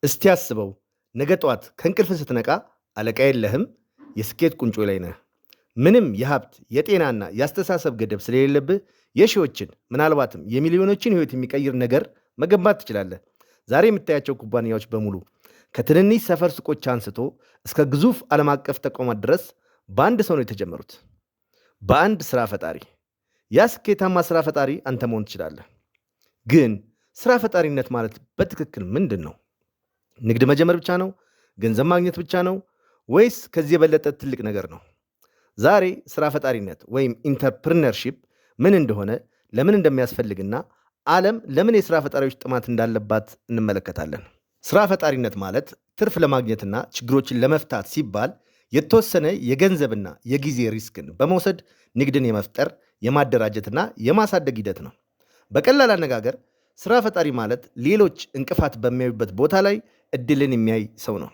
እስቲ አስበው፣ ነገ ጠዋት ከእንቅልፍ ስትነቃ አለቃ የለህም፣ የስኬት ቁንጮ ላይ ነህ። ምንም የሀብት የጤናና የአስተሳሰብ ገደብ ስለሌለብህ የሺዎችን ምናልባትም የሚሊዮኖችን ህይወት የሚቀይር ነገር መገንባት ትችላለህ። ዛሬ የምታያቸው ኩባንያዎች በሙሉ ከትንንሽ ሰፈር ሱቆች አንስቶ እስከ ግዙፍ ዓለም አቀፍ ተቋማት ድረስ በአንድ ሰው ነው የተጀመሩት፣ በአንድ ስራ ፈጣሪ። ያ ስኬታማ ስራ ፈጣሪ አንተ መሆን ትችላለህ። ግን ስራ ፈጣሪነት ማለት በትክክል ምንድን ነው? ንግድ መጀመር ብቻ ነው? ገንዘብ ማግኘት ብቻ ነው? ወይስ ከዚህ የበለጠ ትልቅ ነገር ነው? ዛሬ ስራ ፈጣሪነት ወይም ኢንተርፕርነርሺፕ ምን እንደሆነ፣ ለምን እንደሚያስፈልግና ዓለም ለምን የስራ ፈጣሪዎች ጥማት እንዳለባት እንመለከታለን። ስራ ፈጣሪነት ማለት ትርፍ ለማግኘትና ችግሮችን ለመፍታት ሲባል የተወሰነ የገንዘብና የጊዜ ሪስክን በመውሰድ ንግድን የመፍጠር የማደራጀትና የማሳደግ ሂደት ነው። በቀላል አነጋገር ስራ ፈጣሪ ማለት ሌሎች እንቅፋት በሚያዩበት ቦታ ላይ እድልን የሚያይ ሰው ነው።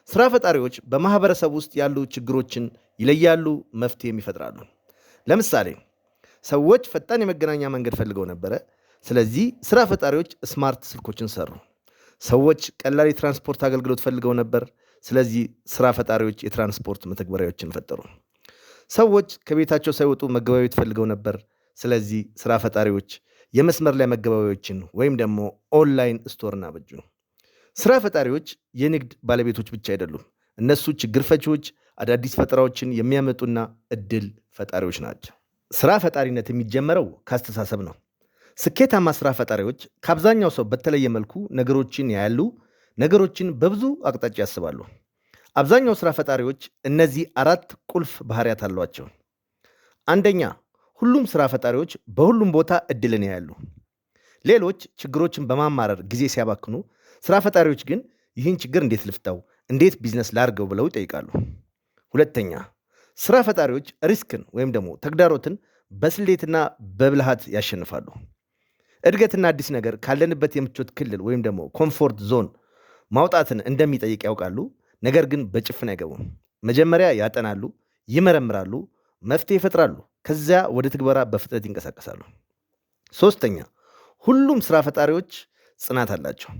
ስራ ፈጣሪዎች በማህበረሰብ ውስጥ ያሉ ችግሮችን ይለያሉ፣ መፍትሄም ይፈጥራሉ። ለምሳሌ ሰዎች ፈጣን የመገናኛ መንገድ ፈልገው ነበረ። ስለዚህ ስራ ፈጣሪዎች ስማርት ስልኮችን ሰሩ። ሰዎች ቀላል የትራንስፖርት አገልግሎት ፈልገው ነበር። ስለዚህ ስራ ፈጣሪዎች የትራንስፖርት መተግበሪያዎችን ፈጠሩ። ሰዎች ከቤታቸው ሳይወጡ መገበያየት ፈልገው ነበር። ስለዚህ ስራ ፈጣሪዎች የመስመር ላይ መገበያዮችን ወይም ደግሞ ኦንላይን ስቶርን አበጁ። ስራ ፈጣሪዎች የንግድ ባለቤቶች ብቻ አይደሉም። እነሱ ችግር ፈቺዎች፣ አዳዲስ ፈጠራዎችን የሚያመጡና እድል ፈጣሪዎች ናቸው። ስራ ፈጣሪነት የሚጀመረው ከአስተሳሰብ ነው። ስኬታማ ስራ ፈጣሪዎች ከአብዛኛው ሰው በተለየ መልኩ ነገሮችን ያያሉ፣ ነገሮችን በብዙ አቅጣጫ ያስባሉ። አብዛኛው ስራ ፈጣሪዎች እነዚህ አራት ቁልፍ ባህሪያት አሏቸው። አንደኛ፣ ሁሉም ስራ ፈጣሪዎች በሁሉም ቦታ እድልን ያያሉ። ሌሎች ችግሮችን በማማረር ጊዜ ሲያባክኑ፣ ስራ ፈጣሪዎች ግን ይህን ችግር እንዴት ልፍታው፣ እንዴት ቢዝነስ ላድርገው ብለው ይጠይቃሉ። ሁለተኛ፣ ስራ ፈጣሪዎች ሪስክን ወይም ደግሞ ተግዳሮትን በስሌትና በብልሃት ያሸንፋሉ። እድገትና አዲስ ነገር ካለንበት የምቾት ክልል ወይም ደግሞ ኮምፎርት ዞን ማውጣትን እንደሚጠይቅ ያውቃሉ። ነገር ግን በጭፍን አይገቡም። መጀመሪያ ያጠናሉ፣ ይመረምራሉ፣ መፍትሄ ይፈጥራሉ። ከዚያ ወደ ትግበራ በፍጥነት ይንቀሳቀሳሉ። ሶስተኛ፣ ሁሉም ስራ ፈጣሪዎች ጽናት አላቸው።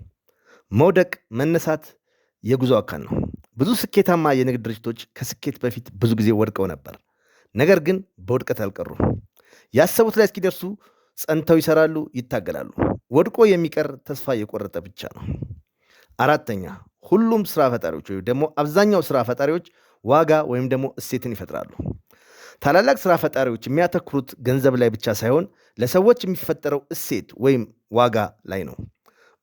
መውደቅ መነሳት የጉዞ አካል ነው። ብዙ ስኬታማ የንግድ ድርጅቶች ከስኬት በፊት ብዙ ጊዜ ወድቀው ነበር። ነገር ግን በውድቀት አልቀሩም። ያሰቡት ላይ እስኪደርሱ ጸንተው ይሰራሉ፣ ይታገላሉ። ወድቆ የሚቀር ተስፋ የቆረጠ ብቻ ነው። አራተኛ፣ ሁሉም ስራ ፈጣሪዎች ወይም ደግሞ አብዛኛው ስራ ፈጣሪዎች ዋጋ ወይም ደግሞ እሴትን ይፈጥራሉ። ታላላቅ ስራ ፈጣሪዎች የሚያተኩሩት ገንዘብ ላይ ብቻ ሳይሆን ለሰዎች የሚፈጠረው እሴት ወይም ዋጋ ላይ ነው።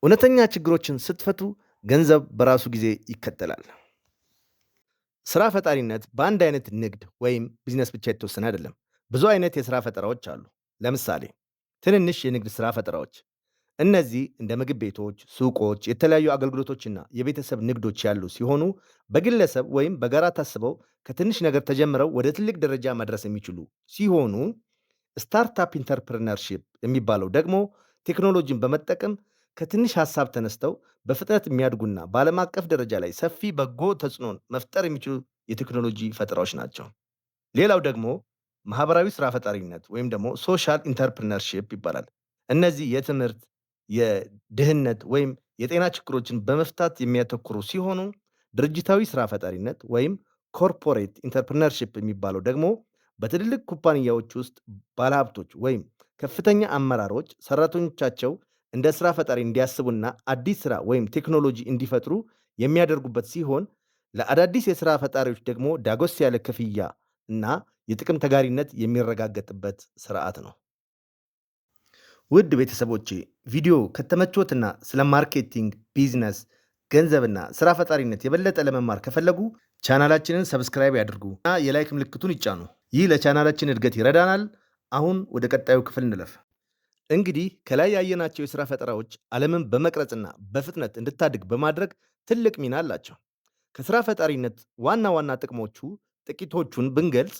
እውነተኛ ችግሮችን ስትፈቱ ገንዘብ በራሱ ጊዜ ይከተላል። ስራ ፈጣሪነት በአንድ አይነት ንግድ ወይም ቢዝነስ ብቻ የተወሰነ አይደለም። ብዙ አይነት የስራ ፈጠራዎች አሉ። ለምሳሌ ትንንሽ የንግድ ስራ ፈጠራዎች፣ እነዚህ እንደ ምግብ ቤቶች፣ ሱቆች፣ የተለያዩ አገልግሎቶችና የቤተሰብ ንግዶች ያሉ ሲሆኑ በግለሰብ ወይም በጋራ ታስበው ከትንሽ ነገር ተጀምረው ወደ ትልቅ ደረጃ መድረስ የሚችሉ ሲሆኑ፣ ስታርታፕ ኢንተርፕርነርሺፕ የሚባለው ደግሞ ቴክኖሎጂን በመጠቀም ከትንሽ ሀሳብ ተነስተው በፍጥነት የሚያድጉና በዓለም አቀፍ ደረጃ ላይ ሰፊ በጎ ተጽዕኖን መፍጠር የሚችሉ የቴክኖሎጂ ፈጠራዎች ናቸው። ሌላው ደግሞ ማህበራዊ ስራ ፈጣሪነት ወይም ደግሞ ሶሻል ኢንተርፕርነርሺፕ ይባላል። እነዚህ የትምህርት፣ የድህነት ወይም የጤና ችግሮችን በመፍታት የሚያተኩሩ ሲሆኑ፣ ድርጅታዊ ስራ ፈጣሪነት ወይም ኮርፖሬት ኢንተርፕርነርሺፕ የሚባለው ደግሞ በትልልቅ ኩባንያዎች ውስጥ ባለሀብቶች ወይም ከፍተኛ አመራሮች ሰራተኞቻቸው እንደ ስራ ፈጣሪ እንዲያስቡና አዲስ ስራ ወይም ቴክኖሎጂ እንዲፈጥሩ የሚያደርጉበት ሲሆን፣ ለአዳዲስ የስራ ፈጣሪዎች ደግሞ ዳጎስ ያለ ክፍያ እና የጥቅም ተጋሪነት የሚረጋገጥበት ስርዓት ነው። ውድ ቤተሰቦቼ፣ ቪዲዮ ከተመቾትና ስለ ማርኬቲንግ፣ ቢዝነስ፣ ገንዘብና ስራ ፈጣሪነት የበለጠ ለመማር ከፈለጉ ቻናላችንን ሰብስክራይብ ያድርጉ እና የላይክ ምልክቱን ይጫኑ። ይህ ለቻናላችን እድገት ይረዳናል። አሁን ወደ ቀጣዩ ክፍል እንለፍ። እንግዲህ ከላይ ያየናቸው የስራ ፈጠራዎች ዓለምን በመቅረጽና በፍጥነት እንድታድግ በማድረግ ትልቅ ሚና አላቸው። ከስራ ፈጣሪነት ዋና ዋና ጥቅሞቹ ጥቂቶቹን ብንገልጽ፣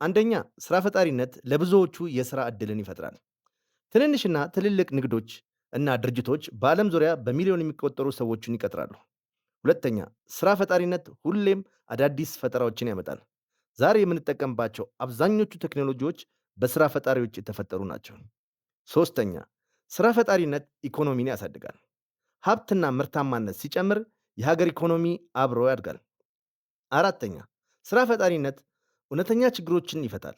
አንደኛ፣ ስራ ፈጣሪነት ለብዙዎቹ የስራ ዕድልን ይፈጥራል። ትንንሽና ትልልቅ ንግዶች እና ድርጅቶች በዓለም ዙሪያ በሚሊዮን የሚቆጠሩ ሰዎችን ይቀጥራሉ። ሁለተኛ፣ ስራ ፈጣሪነት ሁሌም አዳዲስ ፈጠራዎችን ያመጣል። ዛሬ የምንጠቀምባቸው አብዛኞቹ ቴክኖሎጂዎች በስራ ፈጣሪዎች የተፈጠሩ ናቸው። ሶስተኛ፣ ስራ ፈጣሪነት ኢኮኖሚን ያሳድጋል። ሀብትና ምርታማነት ሲጨምር የሀገር ኢኮኖሚ አብሮ ያድጋል። አራተኛ፣ ስራ ፈጣሪነት እውነተኛ ችግሮችን ይፈታል።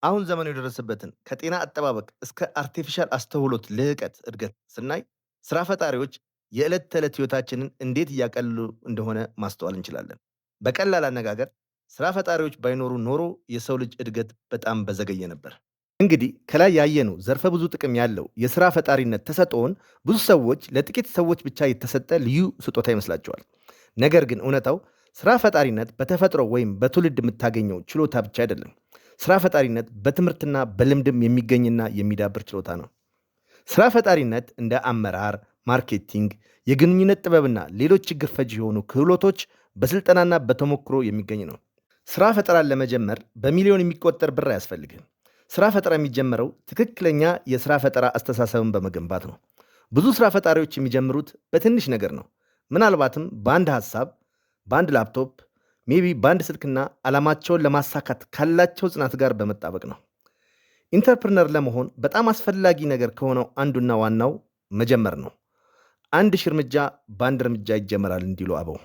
አሁን ዘመኑ የደረሰበትን ከጤና አጠባበቅ እስከ አርቲፊሻል አስተውሎት ልህቀት እድገት ስናይ ስራ ፈጣሪዎች የዕለት ተዕለት ህይወታችንን እንዴት እያቀለሉ እንደሆነ ማስተዋል እንችላለን። በቀላል አነጋገር ስራ ፈጣሪዎች ባይኖሩ ኖሮ የሰው ልጅ እድገት በጣም በዘገየ ነበር። እንግዲህ ከላይ ያየነው ዘርፈ ብዙ ጥቅም ያለው የስራ ፈጣሪነት ተሰጥኦን ብዙ ሰዎች ለጥቂት ሰዎች ብቻ የተሰጠ ልዩ ስጦታ ይመስላቸዋል። ነገር ግን እውነታው ስራ ፈጣሪነት በተፈጥሮ ወይም በትውልድ የምታገኘው ችሎታ ብቻ አይደለም። ስራ ፈጣሪነት በትምህርትና በልምድም የሚገኝና የሚዳብር ችሎታ ነው። ስራ ፈጣሪነት እንደ አመራር፣ ማርኬቲንግ፣ የግንኙነት ጥበብና ሌሎች ችግር ፈቺ የሆኑ ክህሎቶች በስልጠናና በተሞክሮ የሚገኝ ነው። ስራ ፈጠራን ለመጀመር በሚሊዮን የሚቆጠር ብር አያስፈልግም። ስራ ፈጠራ የሚጀመረው ትክክለኛ የስራ ፈጠራ አስተሳሰብን በመገንባት ነው። ብዙ ስራ ፈጣሪዎች የሚጀምሩት በትንሽ ነገር ነው። ምናልባትም በአንድ ሀሳብ፣ በአንድ ላፕቶፕ፣ ሜቢ በአንድ ስልክና ዓላማቸውን ለማሳካት ካላቸው ጽናት ጋር በመጣበቅ ነው። ኢንተርፕርነር ለመሆን በጣም አስፈላጊ ነገር ከሆነው አንዱና ዋናው መጀመር ነው። አንድ ሺህ እርምጃ በአንድ እርምጃ ይጀመራል እንዲሉ አበው።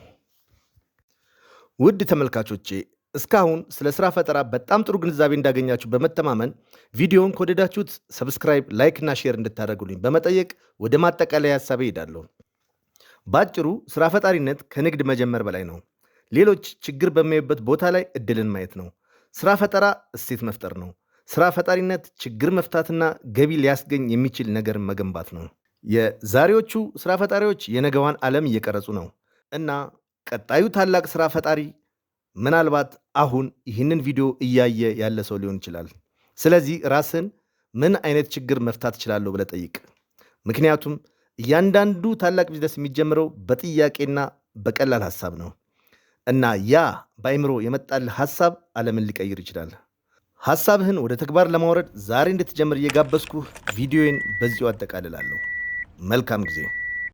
ውድ ተመልካቾቼ እስካሁን ስለ ስራ ፈጠራ በጣም ጥሩ ግንዛቤ እንዳገኛችሁ በመተማመን ቪዲዮውን ከወደዳችሁት ሰብስክራይብ፣ ላይክ እና ሼር እንድታደርጉልኝ በመጠየቅ ወደ ማጠቃለያ ሀሳቤ እሄዳለሁ። በአጭሩ ስራ ፈጣሪነት ከንግድ መጀመር በላይ ነው። ሌሎች ችግር በሚያዩበት ቦታ ላይ እድልን ማየት ነው። ስራ ፈጠራ እሴት መፍጠር ነው። ስራ ፈጣሪነት ችግር መፍታትና ገቢ ሊያስገኝ የሚችል ነገር መገንባት ነው። የዛሬዎቹ ስራ ፈጣሪዎች የነገዋን ዓለም እየቀረጹ ነው እና ቀጣዩ ታላቅ ስራ ፈጣሪ ምናልባት አሁን ይህንን ቪዲዮ እያየ ያለ ሰው ሊሆን ይችላል። ስለዚህ ራስን ምን አይነት ችግር መፍታት እችላለሁ ብለህ ጠይቅ። ምክንያቱም እያንዳንዱ ታላቅ ቢዝነስ የሚጀምረው በጥያቄና በቀላል ሐሳብ ነው እና ያ በአይምሮ የመጣልህ ሐሳብ ዓለምን ሊቀይር ይችላል። ሐሳብህን ወደ ተግባር ለማውረድ ዛሬ እንድትጀምር እየጋበዝኩህ ቪዲዮን በዚሁ አጠቃልላለሁ። መልካም ጊዜ።